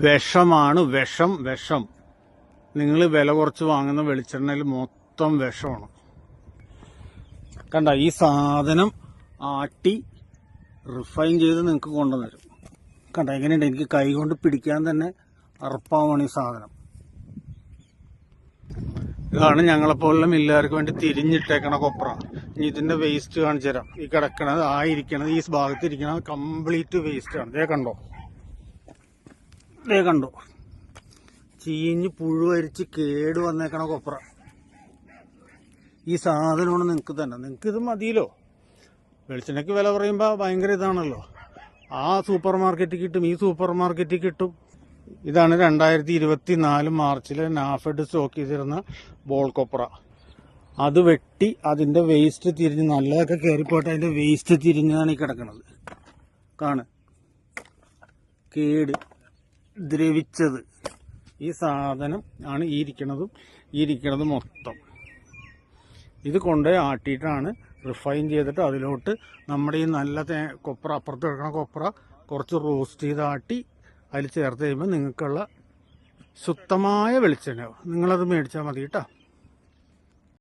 വിഷമാണ്, വിഷം. നിങ്ങൾ വില കുറച്ച് വാങ്ങുന്ന വെളിച്ചെണ്ണയിൽ മൊത്തം വിഷമാണ്. കണ്ട, ഈ സാധനം ആട്ടി റിഫൈൻ ചെയ്ത് നിങ്ങൾക്ക് കൊണ്ടുവന്നരും. കണ്ട എങ്ങനെയുണ്ട്, എനിക്ക് കൈ കൊണ്ട് പിടിക്കാൻ തന്നെ അറപ്പാവാണ് ഈ സാധനം. ഇതാണ് ഞങ്ങളെപ്പോലുള്ള മില്ലുകാർക്ക് വേണ്ടി തിരിഞ്ഞിട്ടേക്കണ കൊപ്ര. ഇനി ഇതിന്റെ വേസ്റ്റ് കാണിച്ചു തരാം. ഈ കിടക്കണത്, ഈ ഭാഗത്തിരിക്കണത് കംപ്ലീറ്റ് വേസ്റ്റ് ആണ്. ദേ കണ്ടോ, ചീഞ്ഞ് പുഴുവരിച്ച് കേട് വന്നേക്കണ കൊപ്ര. ഈ സാധനമാണ് നിങ്ങൾക്ക് തന്നെ. നിങ്ങൾക്ക് ഇത് മതിയല്ലോ. വെളിച്ചെണ്ണയ്ക്ക് വില പറയുമ്പോൾ ഭയങ്കര ഇതാണല്ലോ. ആ സൂപ്പർ മാർക്കറ്റിൽ കിട്ടും, ഈ സൂപ്പർ മാർക്കറ്റിൽ കിട്ടും. ഇതാണ് 2024 മാർച്ചിൽ നാഫെഡ് സ്റ്റോക്ക് ചെയ്തിരുന്ന ബോൾ കൊപ്ര. അത് വെട്ടി അതിന്റെ വേസ്റ്റ് തിരിഞ്ഞ്, നല്ലതൊക്കെ കയറിപ്പോയിട്ട് അതിന്റെ വേസ്റ്റ് തിരിഞ്ഞാണ് ഈ കിടക്കുന്നത്. കേട് ദ്രവിച്ചത്. ഈ സാധനം ആണ് ഈ ഇരിക്കണത് മൊത്തം. ഇത് കൊണ്ടുപോയി ആട്ടിയിട്ടാണ് റിഫൈൻ ചെയ്തിട്ട് അതിലോട്ട് നമ്മുടെ ഈ നല്ല കൊപ്ര, അപ്പുറത്ത് കിടക്കുന്ന കൊപ്ര കുറച്ച് റോസ്റ്റ് ചെയ്ത് ആട്ടി അതിൽ ചേർത്ത് കഴിയുമ്പോൾ നിങ്ങൾക്കുള്ള ശുദ്ധമായ വെളിച്ചെണ്ണ. നിങ്ങളത് മേടിച്ചാൽ മതി കേട്ടോ.